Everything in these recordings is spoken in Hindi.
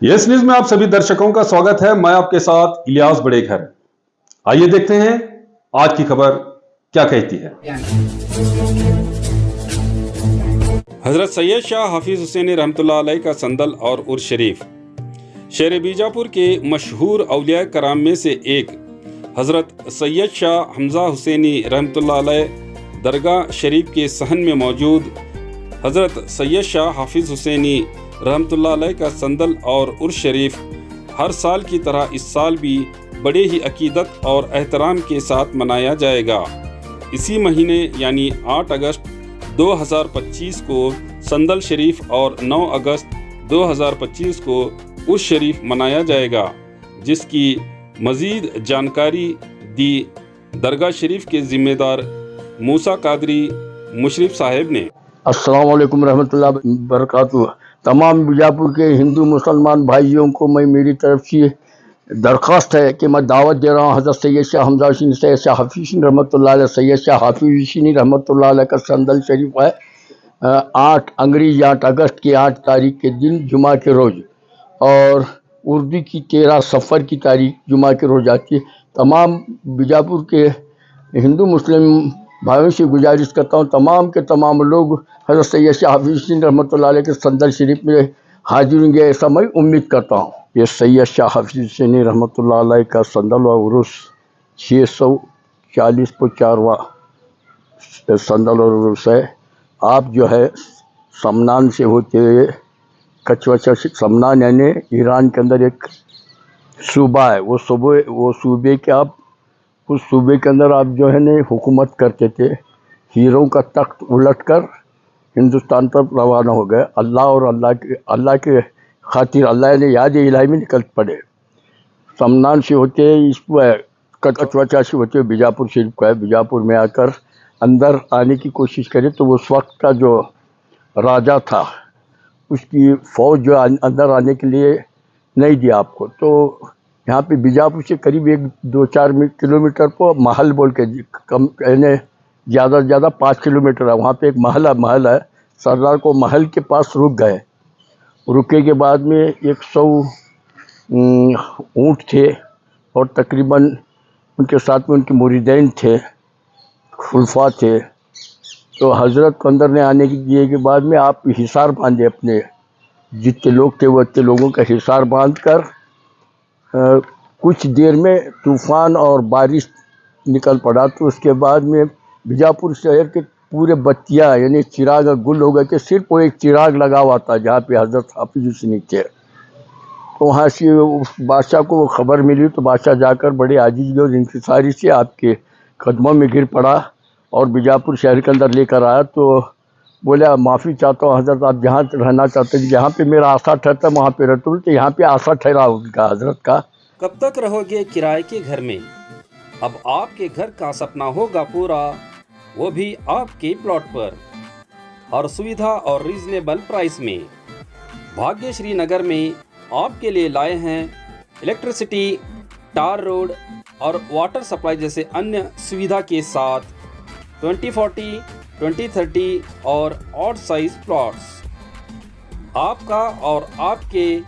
यस न्यूज में आप सभी दर्शकों का स्वागत है। मैं आपके साथ इलियास बड़ेघर। आइए देखते हैं आज की खबर क्या कहती है। हजरत सैयद शाह हाफिज हुसैनी रहमतुल्लाह अलैह का संदल और उर्स शरीफ। शहर बीजापुर के मशहूर औलिया कराम में से एक हजरत सैयद शाह हमजा हुसैनी रहमतुल्लाह अलैह दरगाह शरीफ के सहन में मौजूद हजरत सैयद शाह हाफिज हुसैनी रहमतुल्लाह अलैह का संदल और उर्स शरीफ हर साल की तरह इस साल भी बड़े ही अकीदत और एहतराम के साथ मनाया जाएगा। इसी महीने यानी 8 अगस्त 2025 को संदल शरीफ और 9 अगस्त 2025 को उर्स शरीफ मनाया जाएगा, जिसकी मज़ीद जानकारी दी दरगाह शरीफ के ज़िम्मेदार मूसा कादरी मुशरिफ साहब ने। अस्सलाम वालेकुम रहमतुल्लाहि बरकातुहू। तमाम बीजापुर के हिंदू मुसलमान भाइयों को मेरी तरफ से दरख्वास्त है कि मैं दावत दे रहा हूँ हज़रत सैयद शाह हमजा हुसैनी सैयद शाह हाफिज रहमतुल्लाह अलैह सैयद शाह हाफिज हुसैनी रहमतुल्लाह अलैह का संदल शरीफ है 8 अगस्त की 8 तारीख के दिन जुमा के रोज़ और उर्दू की 13 सफ़र की तारीख जुमा के रोज़ आती है। तमाम बीजापुर के हिंदू मुस्लिम भाइयों से गुजारिश करता हूँ तमाम के तमाम लोग हज़रत सैयद शाह हाफिज हुसैनी रहमतुल्लाह अलैह के संदल शरीफ में हाजिर होंगे, ऐसा मैं उम्मीद करता हूँ। ये सैयद शाह हाफिज हुसैनी रहमतुल्लाह अलैह का संदल और उर्स 640वां संदल और उर्स है। आप जो है समनान से होते हुए कचवचा से, समनान यानी ईरान के अंदर एक सूबा है, वो सूबे के आप उस सूबे के अंदर आप जो है ने हुकूमत करते थे। हीरों का तख्त उलटकर हिंदुस्तान पर रवाना हो गए। अल्लाह के खातिर अल्लाह ने याद इलाही में निकल पड़े। समनान से होते इस कचवचा से होते बीजापुर शरीफ का है। बीजापुर में आकर अंदर आने की कोशिश करे तो उस वक्त का जो राजा था उसकी फ़ौज जो अंदर आने के लिए नहीं दिया आपको। तो यहाँ पे बीजापुर से करीब 1-2-4 किलोमीटर पर महल बोल के कम यानी ज़्यादा से ज़्यादा 5 किलोमीटर है। वहाँ पे एक महल है। सरदार को महल के पास रुक गए। रुके के बाद में 100 ऊँट थे और तकरीबन उनके साथ में उनके मुरीदैन थे, खुलफा थे। तो हज़रत को अंदर ने आने दिए के बाद में आप हिसार बांधे, अपने जितने लोग थे वो उतने लोगों का हिसार बांध कर कुछ देर में तूफ़ान और बारिश निकल पड़ा। तो उसके बाद में बीजापुर शहर के पूरे बत्तियाँ यानी चिराग गुल हो गए थे। सिर्फ वो एक चिराग लगा हुआ था जहाँ पे हज़रत हाफिज हुसैनी थे। तो वहाँ से उस बादशाह को वो खबर मिली तो बादशाह जाकर बड़े आजिज़ी और इंकिसारी से आपके कदमों में गिर पड़ा और बीजापुर शहर के अंदर लेकर आया। तो बोला माफ़ी चाहता हूँ हज़रत, आप जहाँ रहना चाहते हैं, जहाँ पे मेरा आशा ठहरता वहाँ पे रहता। तो यहाँ पे आशा ठहरा होगा हज़रत का। कब तक रहोगे किराए के घर में? अब आपके घर का सपना होगा पूरा, वो भी आपके प्लॉट पर। हर सुविधा और रीजनेबल प्राइस में भाग्यश्री नगर में आपके लिए लाए हैं इलेक्ट्रिसिटी, टार रोड और वाटर सप्लाई जैसे अन्य सुविधा के साथ 2040, 2030 और ऑड साइज प्लॉट्स। आपका और आपके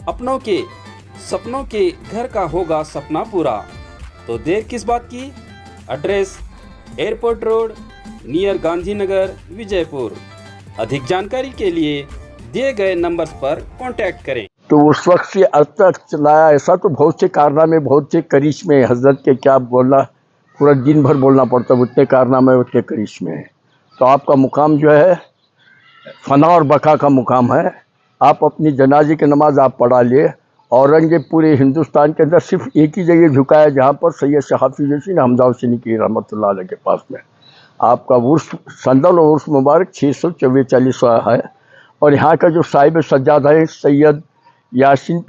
अपनों के सपनों के घर का होगा सपना पूरा। तो देर किस बात की? Address airport road near Gandhinagar, Vijaypur. अधिक जानकारी के लिए दिए गए नंबर्स पर कांटेक्ट करें। तो उस वक्त से अब तक चलाया ऐसा तो बहुत से कारनामे, बहुत से करिश्मे हज़रत के, क्या बोलना, पूरा दिन भर बोलना पड़ता है। उतने कारनामे उतने करिश्मे हैं। तो आपका मुकाम जो है फना और बका का मुकाम है। आप अपनी जनाजे की नमाज आप पढ़ा लिए। औरंगजेब पूरे हिंदुस्तान के अंदर सिर्फ एक ही जगह झुकाया जहाँ पर सैयद शाह हाफिज हुसैनी हमजा हुसैनी की रहमतुल्लाह अलैह के पास में आपका उर्स संदल और उर्स मुबारक 644वां है। और यहाँ का जो साहिब सज्जाद है सैयद यासीन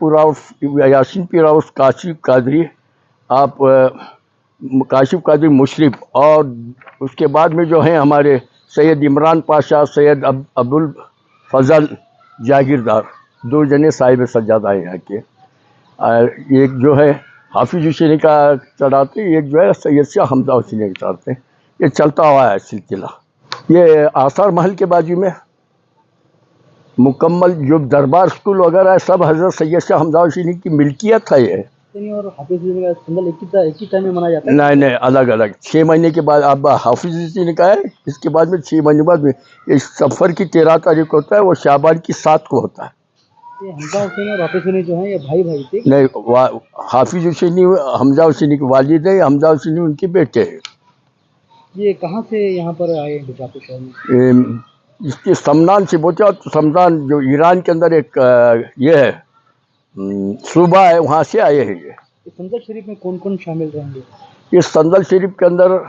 पीराउस काशिफ कादरी, आप काशिफ कादरी मुशरिफ। और उसके बाद में जो है हमारे सैयद इमरान पाशा, सैयद अबुल फजल जागीरदार, 2 जने साहिब सज्जाद आए यहाँ के। एक जो है हाफिज हुसैनी का चढ़ाते, एक जो है सैयद शाह हमजा हुसैनी का चढ़ाते। ये चलता हुआ है सिलसिला। ये आसार महल के बाजू में मुकम्मल जो दरबार स्कूल वगैरह है सब हज़रत सैयद शाह हमजा हुसैनी की मिल्कियत है ये। और हाफिज हुसैनी का संदल एक ही टाइम में मनाया जाता है? नहीं नहीं, अलग अलग 6 महीने के बाद। अब हाफिज हुसैनी का है, इसके बाद में 6 महीने बाद में। इस सफ़र की 13 तारीख होता है, वो शाबान की 7 को होता है। ये हमजा हुसैनी और हाफिज हुसैनी जो हैं ये भाई भाई थे? नहीं, हाफिज हुसैनी हमजा हुसैनी के वालिद है, हमजा हुसैनी उनके बेटे हैं। ये कहाँ से यहाँ पर आए हैं बीजापुर शहर में? इसके समनान से बोचा तो समनान जो ईरान के अंदर एक ये है सूबा है, वहाँ से आए हैं ये। इस संदल शरीफ में कौन कौन शामिल रहेंगे? इस संदल शरीफ के अंदर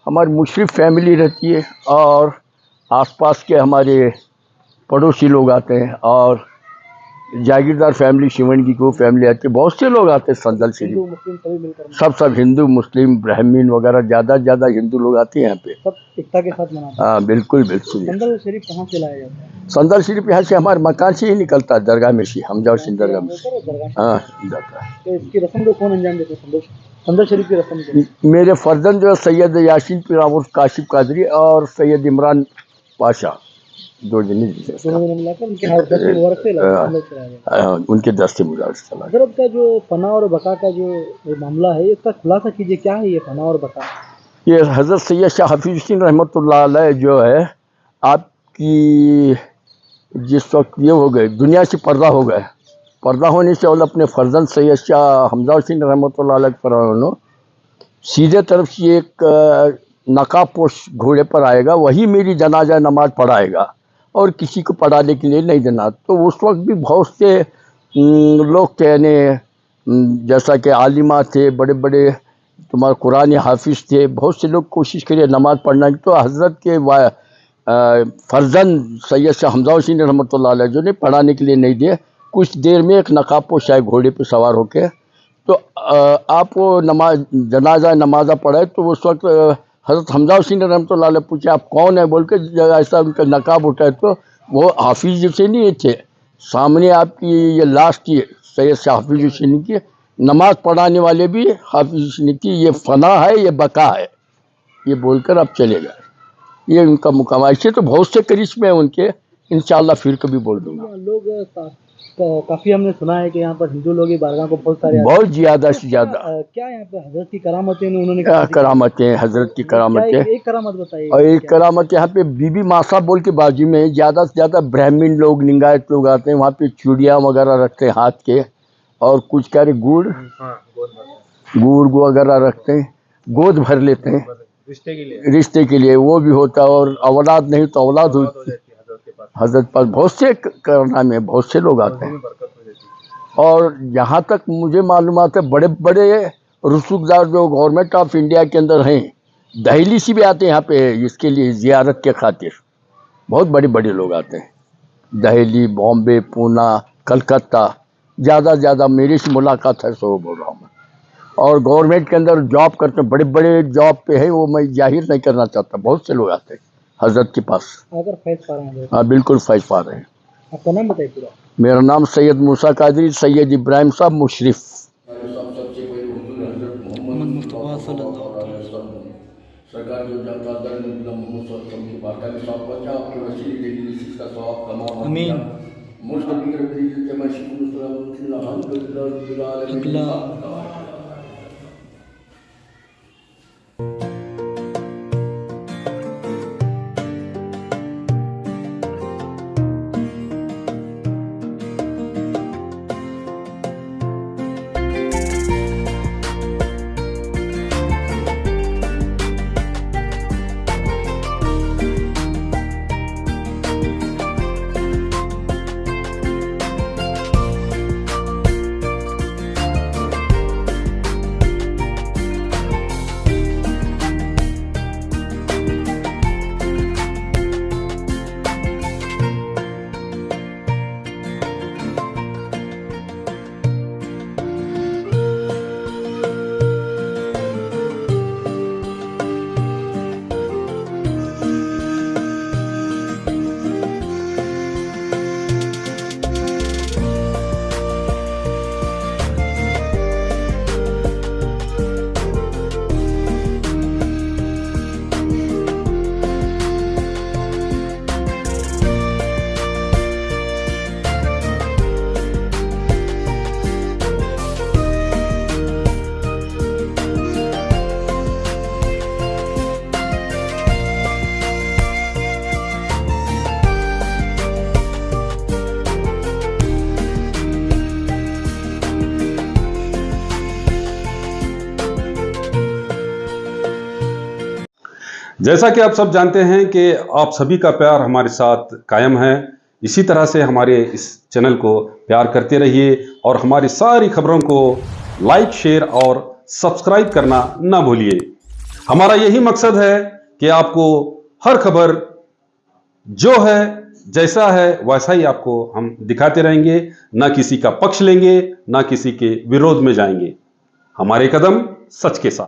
हमारी मुशरिफ फैमिली रहती है और आसपास के हमारे पड़ोसी लोग आते हैं और जागीरदार फैमिली शिवंगी को फैमिली आती है। बहुत से लोग आते हैं संदल हिंदू शरीफ, मुस्लिम सभी मिलकर सब हिंदू मुस्लिम ब्राह्मीण वगैरह ज़्यादा से ज़्यादा हिंदू लोग आते हैं यहाँ पे। सब एकता के साथ मनाते हैं। हाँ बिल्कुल बिल्कुल। संदल शरीफ कहाँ से लाया जाता है? संदल शरीफ यहाँ से हमारे मकान से ही निकलता है, दरगाह में से, हमजा हुसैन दरगाह में से। दरगाह हाँ जाता है। तो इसकी रस्म को कौन अंजाम देते हैं? संदल शरीफ की रस्म को मेरे फर्जंद जो है सैयद यासीन पिरामुर काशिफ कादरी और सैयद इमरान पाशा, 2 जने दोनों ने मिलाकर उनके हाथ दस्ते मुबारक से संदल चलाया जाता है। उनके दस्ते मुबारक से चला। हजरत का जो फना और बका का जो ये मामला है, इसका खुलासा कीजिए, क्या है ये फना और बका? ये हज़रत सैयद शाह हफीज़ हुसैन रहमतुल्लाह अलैह जो है, आपकी जिस वक्त ये हो गए, दुनिया से पर्दा हो गए, पर्दा होने से और अपने फर्जंद सैयद शाह हमजा हुसैन रहमतुल्लाह अलैह पर उन्होंने सीधे तरफ से एक नकाब पोश घोड़े पर आएगा, वही मेरी जनाजा नमाज पढ़ाएगा और किसी को पढ़ाने के लिए नहीं देना। तो उस वक्त भी बहुत से लोग थे, यानी जैसा कि आलिमा थे, बड़े बड़े तुम्हारे कुरान हाफिज थे, बहुत से लोग कोशिश करिए नमाज़ पढ़ना की। तो हज़रत के फर्जंद सैयद शाह हमजा हुसैन रहमतुल्लाह अलैह जो ने पढ़ाने के लिए नहीं दिए। कुछ देर में एक नकाब पोश आए घोड़े पर सवार होके, तो आप वो जनाजा नमाजा पढ़े। तो उस वक्त हज़रत हमजा हुसैन रहमतुल्लाह अलैह पूछे आप कौन है बोल के, ऐसा उनका नकाब उठाए तो वो हाफिज हुसैनी थे। सामने आपकी ये लाश थी सैयद शाह हाफिज हुसैनी की, नमाज पढ़ाने वाले भी हाफिज हुसैनी की। ये फना है, ये बका है, ये बोलकर आप चले गए। ये उनका मुकाम। ऐसे तो बहुत से करिश्मे हैं उनके, इंशाअल्लाह फिर कभी बोल दूंगा। लोग काफ़ी हमने सुना है कि यहाँ पर हिंदू लोग ही बारगाह को बहुत सारे बहुत ज़्यादा से ज़्यादा। क्या यहाँ पर हजरत की करामतें उन्होंने करामतें, हज़रत की करामतें। एक करामत बताइए। और एक करामत यहाँ पे बीबी मासा बोल के बाजू में ज़्यादा से ज़्यादा ब्राह्मीण लोग, लिंगायत लोग आते हैं। वहाँ पे चूड़ियाँ वगैरह रखते हैं हाथ के, और कुछ क्या रे गुड़ वगैरह रखते हैं, गोद भर लेते हैं रिश्ते के लिए, वो भी होता है। और औलाद नहीं तो औलाद होती है हजरत पास। बहुत से करना में बहुत से लोग आते हैं। और यहाँ तक मुझे मालूमात है बड़े बड़े रसूखदार जो गवर्नमेंट ऑफ इंडिया के अंदर हैं, दिल्ली से भी आते हैं यहाँ पे इसके लिए ज़ियारत के खातिर। बहुत बड़े बड़े लोग आते हैं, दिल्ली, बॉम्बे, पूना, कलकत्ता। ज़्यादा मेरी से मुलाकात है, सो बोल रहा हूँ मैं। और गवर्नमेंट के अंदर जॉब करते हैं, बड़े बड़े जॉब पे है, वो मैं जाहिर नहीं करना चाहता। बहुत से लोग आते हैं हजरत के पास। अगर फैज पा रहे हैं? हाँ बिल्कुल फैज पा रहे हैं। आपका नाम बताइए पूरा। मेरा नाम सैयद मूसा कादरी, सैयद इब्राहिम साहब मुशरिफ। सरकार जो जैसा कि आप सब जानते हैं कि आप सभी का प्यार हमारे साथ कायम है, इसी तरह से हमारे इस चैनल को प्यार करते रहिए और हमारी सारी खबरों को लाइक, शेयर और सब्सक्राइब करना ना भूलिए। हमारा यही मकसद है कि आपको हर खबर जो है, जैसा है वैसा ही आपको हम दिखाते रहेंगे, ना किसी का पक्ष लेंगे, ना किसी के विरोध में जाएंगे। हमारे कदम सच के साथ।